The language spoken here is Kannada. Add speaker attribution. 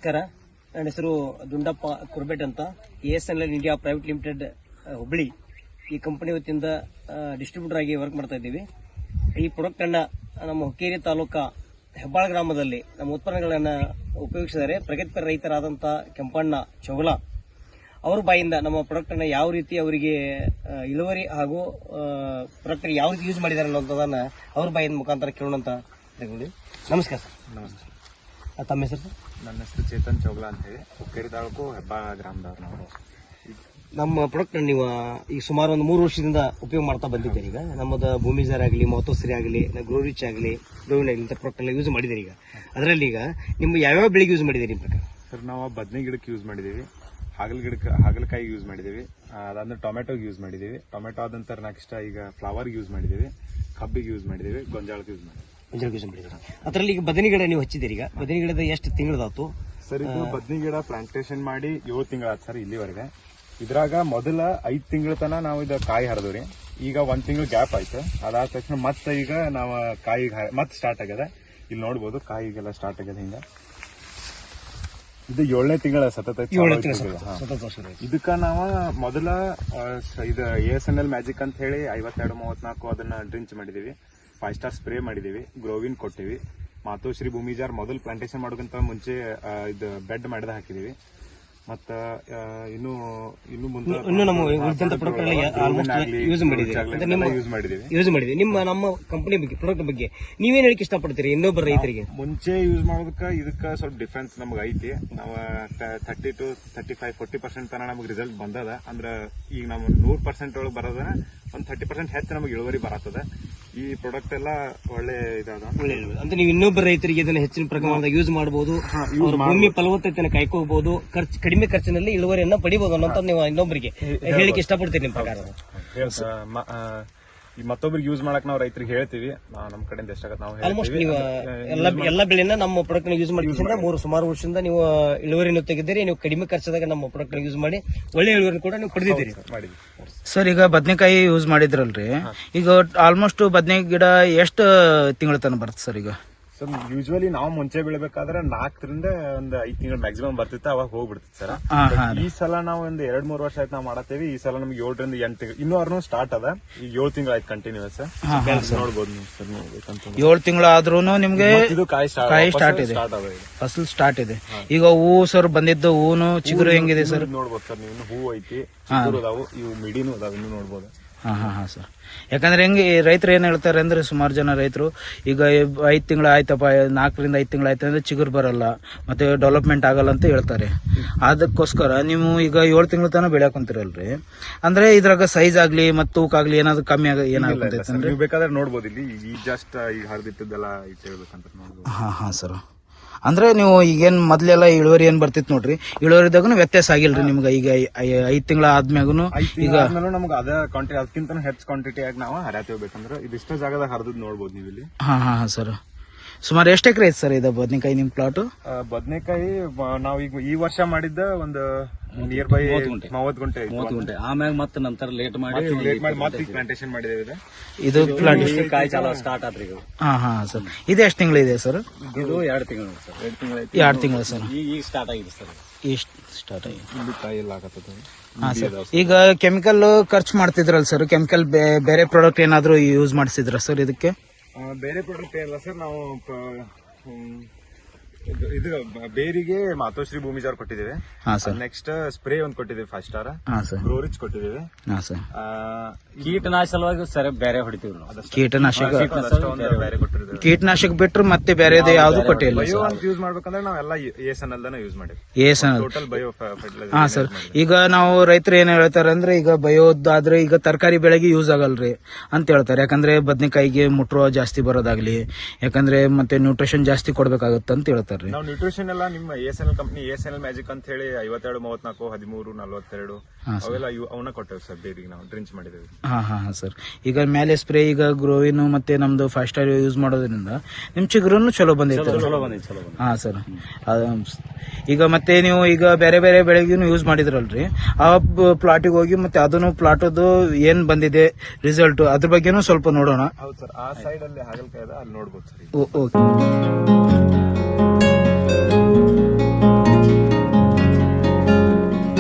Speaker 1: ನಮಸ್ಕಾರ. ನನ್ನ ಹೆಸರು ದುಂಡಪ್ಪ ಕುರ್ಬೇಟ್ ಅಂತ. ASNL India private limited Hubballi ಈ ಕಂಪನಿ ವತಿಯಿಂದ ಡಿಸ್ಟ್ರಿಬ್ಯೂಟರ್ ಆಗಿ ವರ್ಕ್ ಮಾಡ್ತಾ ಇದ್ದೀವಿ. ಈ ಪ್ರಾಡಕ್ಟ್ ಅನ್ನ ನಮ್ಮ ಹುಕ್ಕೇರಿ ತಾಲೂಕಾ ಹೆಬ್ಬಾಳ ಗ್ರಾಮದಲ್ಲಿ ನಮ್ಮ ಉತ್ಪನ್ನಗಳನ್ನು ಉಪಯೋಗಿಸಿದರೆ ಪ್ರಗತಿಪರ ರೈತರಾದಂಥ ಕೆಂಪಣ್ಣ ಚೌಗಲ ಅವ್ರ ಬಾಯಿಂದ ನಮ್ಮ ಪ್ರಾಡಕ್ಟ್ ಅನ್ನ ಯಾವ ರೀತಿ ಅವರಿಗೆ ಇಳುವರಿ ಹಾಗೂ ಪ್ರಾಡಕ್ಟ್ ಯಾವ ರೀತಿ ಯೂಸ್ ಮಾಡಿದ್ದಾರೆ ಅನ್ನೋದನ್ನ ಅವ್ರ ಬಾಯಿಂದ ಮುಖಾಂತರ ಕೇಳೋಣಂತ. ನಮಸ್ಕಾರ ಸರ್.
Speaker 2: ನಮಸ್ತೆ.
Speaker 1: ತಮ್ಮ ಹೆಸರು ಸರ್?
Speaker 2: ನನ್ನ ಹೆಸರು ಚೇತನ್ ಚೌಗ್ಲ ಅಂತ ಹೇಳಿ ಹುಕ್ಕೇರಿ ತಾಲೂಕು ಹೆಬ್ಬಾಳ ಗ್ರಾಮದವ್ರು ನಾವು.
Speaker 1: ನಮ್ಮ ಪ್ರಾಡಕ್ಟ್ ನೀವು ಈಗ ಸುಮಾರು ಒಂದು 3 ವರ್ಷದಿಂದ ಉಪಯೋಗ ಮಾಡ್ತಾ ಬಂದಿದ್ದೀರಿ. ಈಗ ನಮ್ಮದು ಭೂಮಿಜಾರ್ ಆಗಲಿ, ಮಹತ್ವಶ್ರೀ ಆಗಲಿ, ಗ್ರೋರಿಚ್ ಆಗಲಿ, ಗ್ರೋವಿನ್ ಆಗಲಿ ಇಂಥ ಪ್ರಾಡಕ್ಟ್ ಎಲ್ಲ ಯೂಸ್ ಮಾಡಿದ್ದೀರಿ. ಈಗ ಅದರಲ್ಲಿ ಈಗ ನಿಮ್ಮ ಯಾವ್ಯಾವ ಬೆಳೆಗೆ ಯೂಸ್ ಮಾಡಿದ್ದೀರಿ ನಿಮ್ಮ ಪ್ರಕಾರ?
Speaker 2: ಸರ್, ನಾವು ಬದನೆ ಗಿಡಕ್ಕೆ ಯೂಸ್ ಮಾಡಿದ್ದೀವಿ, ಹಾಗಲಕಾಯಿಗೆ ಯೂಸ್ ಮಾಡಿದ್ದೀವಿ, ಅದಾದ್ಮೇಲೆ ಟೊಮೆಟೊಗೆ ಯೂಸ್ ಮಾಡಿದ್ದೀವಿ. ಟೊಮೆಟೊ ಆದ ನಂತರ ನೆಕ್ಸ್ಟ್ ಈಗ ಫ್ಲವರ್ಗೆ ಯೂಸ್ ಮಾಡಿದ್ದೀವಿ, ಕಬ್ಬಿಗೆ ಯೂಸ್ ಮಾಡಿದ್ದೀವಿ, ಗೊಂಜಾಳಕ್ಕೆ ಯೂಸ್ ಮಾಡಿದ್ದೀವಿ.
Speaker 1: ಅದರಲ್ಲಿ ಈಗ ಬದನೆ ಗಿಡ ನೀವು ಹಚ್ಚಿದ್ದೀರಿ. ಈಗ ಬದನೆ ಗಿಡದ ಎಷ್ಟು ತಿಂಗಳದಾತು
Speaker 2: ಸರ್? ಇದು ಬದನೆ ಗಿಡ ಪ್ಲಾಂಟೇಶನ್ ಮಾಡಿ 7 ತಿಂಗಳಾಯ್ತು ಸರ್ ಇಲ್ಲಿವರೆಗೆ. ಇದ್ರಾಗ ಮೊದಲ 5 ತಿಂಗಳ ತನ ನಾವು ಇದು ಕಾಯಿ ಹರಿದ್ರಿ. ಈಗ 1 ತಿಂಗಳು ಗ್ಯಾಪ್ ಆಯ್ತು. ಅದಾದ ತಕ್ಷಣ ಮತ್ತೆ ಈಗ ನಾವು ಕಾಯಿ ಮತ್ತೆ ಸ್ಟಾರ್ಟ್ ಆಗ್ಯದ. ಇಲ್ಲಿ ನೋಡ್ಬೋದು ಕಾಯಿಗೆಲ್ಲ ಸ್ಟಾರ್ಟ್ ಆಗ್ಯದ. ಹಿಂಗ ಇದು 7ನೇ ತಿಂಗಳ ಸತತ. ಇದಕ್ಕ ನಾವು ಮೊದಲ ಇದು ASNL ಮ್ಯಾಜಿಕ್ ಅಂತ ಹೇಳಿ 5234 ಅದನ್ನ ಡ್ರಿಂಚ್ ಮಾಡಿದೀವಿ. 5 ಸ್ಟಾರ್ ಸ್ಪ್ರೇ ಮಾಡಿದೀವಿ, ಗ್ರೋವಿನ್ ಕೊಟ್ಟಿವಿ, ಮಾತೋಶ್ರೀ ಭೂಮಿಜಾರ್ ಮೊದಲು ಪ್ಲಾಂಟೇಶನ್ ಮಾಡೋಕ್ಕಿಂತ ಮುಂಚೆ ಇದು ಬೆಡ್ ಮಾಡಿದ ಹಾಕಿದೀವಿ. ಮತ್ತ ಇನ್ನು
Speaker 1: ನಮ್ಮ ಯೂಸ್ ಮಾಡಿದೀವಿ. ನಮ್ಮ ಕಂಪನಿ ಬಗ್ಗೆ ಪ್ರಾಡಕ್ಟ್ ಬಗ್ಗೆ ನೀವೇನ್ ಹೇಳಿಕೆ ಇಷ್ಟಪಡ್ತೀರಿ ಇನ್ನೊಬ್ಬರ ರೈತರಿಗೆ?
Speaker 2: ಮುಂಚೆ ಯೂಸ್ ಮಾಡೋದಕ್ಕ ಇದಕ್ಕ ಸ್ವಲ್ಪ ಡಿಫ್ರೆನ್ಸ್ ನಮ್ಗೆ ಐತಿ. ನಾವು 30 to 35 40% ತನ ನಮಗೆ ರಿಸಲ್ಟ್ ಬಂದದ. ಅಂದ್ರ ಈಗ ನಾವು 100% ಒಳಗೆ ಬರೋದ ಒಂದ್ 30% ಹೆಚ್ಚು ನಮಗೆ ಇಳುವರಿ ಬರತ್ತದ. ಈ ಪ್ರಾಡಕ್ಟ್ ಎಲ್ಲ ಒಳ್ಳೆ ಇದಾದ
Speaker 1: ಅಂದ್ರೆ ನೀವು ಇನ್ನೊಬ್ಬರ ರೈತರಿಗೆ ಇದನ್ನ ಹೆಚ್ಚಿನ ಪ್ರಮಾಣದಾಗ ಯೂಸ್ ಮಾಡಬಹುದು, ಭೂಮಿ ಫಲವತ್ತತೆಯನ್ನು ಕಾಯ್ಕೋಬಹುದು, ಕಡಿಮೆ ಖರ್ಚಿನಲ್ಲಿ ಇಳುವರಿಯನ್ನ ಪಡಿಬಹುದು ಅನ್ನೋಂತ ನೀವು ಇನ್ನೊಬ್ಬರಿಗೆ ಹೇಳಿಕೆ ಇಷ್ಟಪಡ್ತೀರಿ ನಿಮ್ಮ ಪ್ರಕಾರ?
Speaker 2: ಈ ಮತ್ತೊಬ್ರಿಗೆ ಯೂಸ್ ಮಾಡಕ್ ನಾವು ರೈತರಿಗೆ ಹೇಳ್ತೀವಿ. ನಮ್ಮ ಕಡೆಯಿಂದ ಎಷ್ಟಾಗತ್ತೆ ನಾವು
Speaker 1: ಆಲ್ಮೋಸ್ಟ್ ನೀವು ಎಲ್ಲ ಬೆಳೆನ ನಮ್ಮ ಪ್ರಾಡಕ್ಟ್ ಯೂಸ್ ಮಾಡಿ ಸುಮಾರು ವರ್ಷದಿಂದ ನೀವು ಇಳುವರಿಯನ್ನು ತೆಗೆದಿರಿ. ನೀವು ಕಡಿಮೆ ಖರ್ಚದಾಗ ನಮ್ಮ ಪ್ರಾಡಕ್ಟ್ ಯೂಸ್ ಮಾಡಿ ಒಳ್ಳೆ ಇಳುವರಿ ಕೂಡ ನೀವು ಪಡೆದಿದ್ದೀರಿ.
Speaker 3: ಸರ್, ಈಗ ಬದನೆಕಾಯಿ ಯೂಸ್ ಮಾಡಿದ್ರಲ್ರಿ, ಈಗ ಆಲ್ಮೋಸ್ಟ್ ಬದನೆ ಗಿಡ ಎಷ್ಟು ತಿಂಗಳ ತನಕ ಬರುತ್ತೆ ಸರ್? ಈಗ
Speaker 2: ಸರ್, ಯೂಶುವಲಿ ನಾವು ಮುಂಚೆ ಬೆಳಿಬೇಕಾದ್ರೆ 4 ರಿಂದ ಒಂದು 5 ತಿಂಗಳು ಮ್ಯಾಕ್ಸಿಮಮ್ ಬರ್ತಿತ್ತು, ಅವಾಗ ಹೋಗ್ಬಿಡ್ತಿತ್ತು ಸರ್. ಈ ಸಲ ನಾವು ಒಂದು 2-3 ವರ್ಷ ಆಯ್ತು ನಾವು ಮಾಡತ್ತೇವಿ. ಈ ಸಲ ನಮ್ಗೆ 7 ರಿಂದ 8 ತಿಂಗಳು ಇನ್ನೂ ಅವ್ರನ್ನೂ ಸ್ಟಾರ್ಟ್ ಅದ. ಈಗ 7 ತಿಂಗಳು ಆಯ್ತು ಕಂಟಿನ್ಯೂಸ್. ನೋಡ್ಬೋದು ನೀವು ಸರ್, ನೋಡ್ಬೇಕಂತ
Speaker 3: 7 ತಿಂಗಳು ಆದ್ರೂನು ನಿಮ್ಗೆ ಕಾಯಿ ಸ್ಟಾರ್ಟ್ ಇದೆ, ಫಸಲ್ ಸ್ಟಾರ್ಟ್ ಇದೆ. ಈಗ ಹೂವು ಸರ್ ಬಂದಿದ್ದು ಹೂನು ಚಿಗುರು ಹೆಂಗಿದೆ ಸರ್?
Speaker 2: ನೋಡ್ಬೋದು ಸರ್ ನೀವು, ಹೂ ಐತಿ, ಚಿಗುರು ಅದಾವು, ಇವು ಮಿಡಿನೂ ಅದಾವ, ಇನ್ನು ನೋಡ್ಬೋದು.
Speaker 3: ಹಾ ಸರ್. ಯಾಕಂದ್ರೆ ಹೆಂಗೆ ರೈತರು ಏನ್ ಹೇಳ್ತಾರೆ ಅಂದ್ರೆ, ಸುಮಾರು ಜನ ರೈತರು ಈಗ 5 ತಿಂಗಳು ಆಯ್ತಪ್ಪ, 4 ರಿಂದ 5 ತಿಂಗಳು ಆಯ್ತು ಅಂದ್ರೆ ಚಿಗುರು ಬರಲ್ಲ, ಮತ್ತೆ ಡೆವಲಪ್ಮೆಂಟ್ ಆಗಲ್ಲ ಅಂತ ಹೇಳ್ತಾರೆ. ಅದಕ್ಕೋಸ್ಕರ ನೀವು ಈಗ 7 ತಿಂಗಳ ತನಕ ಬೆಳೆಯಕ್ ಕುಂತಿರಲ್ರಿ, ಅಂದ್ರೆ ಇದ್ರಾಗ ಸೈಜ್ ಆಗ್ಲಿ ಮತ್ತು ತೂಕಾಗ್ಲಿ ಏನಾದ್ರು ಕಮ್ಮಿ ಏನಾಗುತ್ತೆ?
Speaker 2: ನೀವು ಬೇಕಾದ್ರೆ ನೋಡ್ಬೋದು, ಇಲ್ಲಿ ಈಗ ಜಸ್ಟ್ ಈಗ ಹರಿದಿಟ್ಟದೆಲ್ಲ ಹೇಳ್ಬೇಕಂತ ನೋಡ್ಬೋದು.
Speaker 3: ಹಾ ಸರ್. ಅಂದ್ರೆ ನೀವು ಈಗೇನ್ ಮೊದ್ಲೆಲ್ಲ ಇಳುವರಿ ಏನ್ ಬರ್ತಿತ್ತು ನೋಡ್ರಿ, ಇಳುವರಿದಾಗೂ ವ್ಯತ್ಯಾಸ ಆಗಿಲ್ರಿ ನಿಮ್ಗೆ? ಈಗ 5 ತಿಂಗಳ ಆದ್ಮ್ಯಾಗುನು ಈಗ
Speaker 2: ನಮ್ಗೆ ಅದ ಕ್ವಾಂಟಿಟಿ, ಅದಕ್ಕಿಂತ ಹೆಚ್ಚು ಕ್ವಾಂಟಿಟಿ ಆಗಿ ನಾವು ಹರಿಯಬೇಕಂದ್ರೆ ಇದಿಷ್ಟ ಜಾಗದಾಗ ಹರಿದ್ ನೋಡ್ಬೋದು ನೀವು ಇಲ್ಲಿ.
Speaker 3: ಹಾ ಸರ್. ಸುಮಾರು ಎಷ್ಟು ಎಕರೆ ಐತೆ ಸರ್ ಇದು ಬದನೆಕಾಯಿ ನಿಮ್ ಪ್ಲಾಟ್?
Speaker 2: ಬದನೆಕಾಯಿ ನಾವು ಈಗ ಈ ವರ್ಷ ಮಾಡಿದ್ದ ಒಂದು ನಿಯರ್ ಬೈ 30 ಗುಂಟೆ.
Speaker 1: ಆಮ್ಯಾಗ ಮತ್ತೆ ನಂತರ ಲೇಟ್ ಮಾಡಿ
Speaker 2: ಮತ್ತೆ ಪ್ಲಾಂಟೇಶನ್ ಮಾಡಿದ್ದೇವೆ.
Speaker 3: ಇದು ಪ್ಲಾಂಟೇಶನ್
Speaker 1: ಕಾಯಿ ಚಾಲ ಸ್ಟಾರ್ಟ್ ಆದ್ರಿ.
Speaker 3: ಹಾ ಸರ್. ಇದು ಎಷ್ಟು ತಿಂಗಳಿದೆ ಸರ್?
Speaker 1: ಇದು 2 ತಿಂಗಳು ಸರ್.
Speaker 3: 2 ತಿಂಗಳು ಸರ್.
Speaker 1: ಈಗ ಸ್ಟಾರ್ಟ್ ಆಗಿದೆ ಸರ್.
Speaker 3: ಸ್ಟಾರ್ಟ್ ಆಗಿದೆ.
Speaker 2: ಕಾಯಿ ಎಲ್ಲ ಆಗತ್ತದ.
Speaker 3: ಹಾ ಸರ್. ಈಗ ಕೆಮಿಕಲ್ ಖರ್ಚು ಮಾಡ್ತಿದ್ರಲ್ಲ ಸರ್, ಕೆಮಿಕಲ್ ಬೇರೆ ಪ್ರಾಡಕ್ಟ್ ಏನಾದ್ರು ಯೂಸ್ ಮಾಡಿಸಿದ್ರ ಸರ್ ಇದಕ್ಕೆ?
Speaker 2: ಬೇರೆ ಪ್ರಾಡಕ್ಟ್ ಇಲ್ಲ ಸರ್. ನಾವು ಇದು ಬೇರಿಗೆ ಮಾತೋಶ್ರೀ ಭೂಮಿಜಾರ್ ಕೊಟ್ಟಿದ್ದೇವೆ. ನೆಕ್ಸ್ಟ್ ಸ್ಪ್ರೇ ಒಂದು ಕೊಟ್ಟಿದ್ದೇವೆ 5 ಸ್ಟಾರ್. ಗ್ರೋರಿಚ್ ಕೊಟ್ಟಿದ್ದೇವೆ.
Speaker 1: ಕೀಟನಾಶಕ ಸಲುವಾಗಿ ಸರ್ ಬೇರೆ ಹೊಡಿತೀವಿ ನಾವು.
Speaker 3: ಕೀಟನಾಶಕ ಬಿಟ್ರೆ ಮತ್ತೆ ಬೇರೆ ಯಾವ್ದು ಕೊಟ್ಟಿಲ್ಲ.
Speaker 2: ಯೂಸ್ ಮಾಡ್ಬೇಕಂದ್ರೆ ನಾವೆಲ್ಲ ASNL ಯೂಸ್ ಮಾಡಿವಿ. Total bio fertiliser.
Speaker 3: ಹಾ ಸರ್. ಈಗ ನಾವು ರೈತರು ಏನ್ ಹೇಳ್ತಾರೆ ಅಂದ್ರೆ, ಈಗ ಬಯೋದಾದ್ರೆ ಈಗ ತರಕಾರಿ ಬೆಳೆಗೆ ಯೂಸ್ ಆಗಲ್ರಿ ಅಂತ ಹೇಳ್ತಾರೆ. ಯಾಕಂದ್ರೆ ಬದನೆಕಾಯಿಗೆ ಮುಟ್ರೋ ಜಾಸ್ತಿ ಬರೋದಾಗ್ಲಿ, ಯಾಕಂದ್ರೆ ಮತ್ತೆ ನ್ಯೂಟ್ರಿಷನ್ ಜಾಸ್ತಿ ಕೊಡ್ಬೇಕಾಗತ್ತ ಅಂತ ಹೇಳ್ತಾರೆ.
Speaker 2: ನಾವು ನ್ಯೂಟ್ರಿಷನ್ ಎಲ್ಲ ನಿಮ್ಮ ASNL ಕಂಪನಿ ASNL ಮ್ಯಾಜಿಕ್ ಅಂತ ಹೇಳಿ 52 34 13 42 ಅವೆಲ್ಲ ಅವನ್ನ ಕೊಟ್ಟೇವೆ ಸರ್. ಬೇರಿಗೆ ನಾವು ಡ್ರಿಂಚ್ ಮಾಡಿದ್ದೇವೆ.
Speaker 3: ಹಾ ಸರ್. ಈಗ ಮೇಲೆ ಸ್ಪ್ರೇ ಈಗ ಗ್ರೋವಿನ್ ಮತ್ತೆ ನಮ್ದು 5 ಸ್ಟಾರ್ ಯೂಸ್ ಮಾಡೋದ್ರಿಂದ ನಿಮ್ ಚಿಗುರನ್ನು ಚಲೋ ಬಂದೈತೆ. ಹಾ ಸರ್. ಈಗ ಮತ್ತೆ ನೀವು ಈಗ ಬೇರೆ ಬೇರೆ ಬೆಳೆಗೂ ಯೂಸ್ ಮಾಡಿದ್ರಲ್ರಿ, ಆ ಪ್ಲಾಟಿಗೆ ಹೋಗಿ ಮತ್ತೆ ಅದನ್ನು ಪ್ಲಾಟದು ಏನ್ ಬಂದಿದೆ ರಿಸಲ್ಟ್ ಅದ್ರ ಬಗ್ಗೆನೂ ಸ್ವಲ್ಪ ನೋಡೋಣ.
Speaker 2: ಹೌದು ಸರ್. ಆ ಸೈಡ್ ಅಲ್ಲಿ ಹಾಗಲಕಾಯಿ ಅಲ್ಲಿ ನೋಡ್ಬೋದು ಸರ್.
Speaker 3: ಓಕೆ.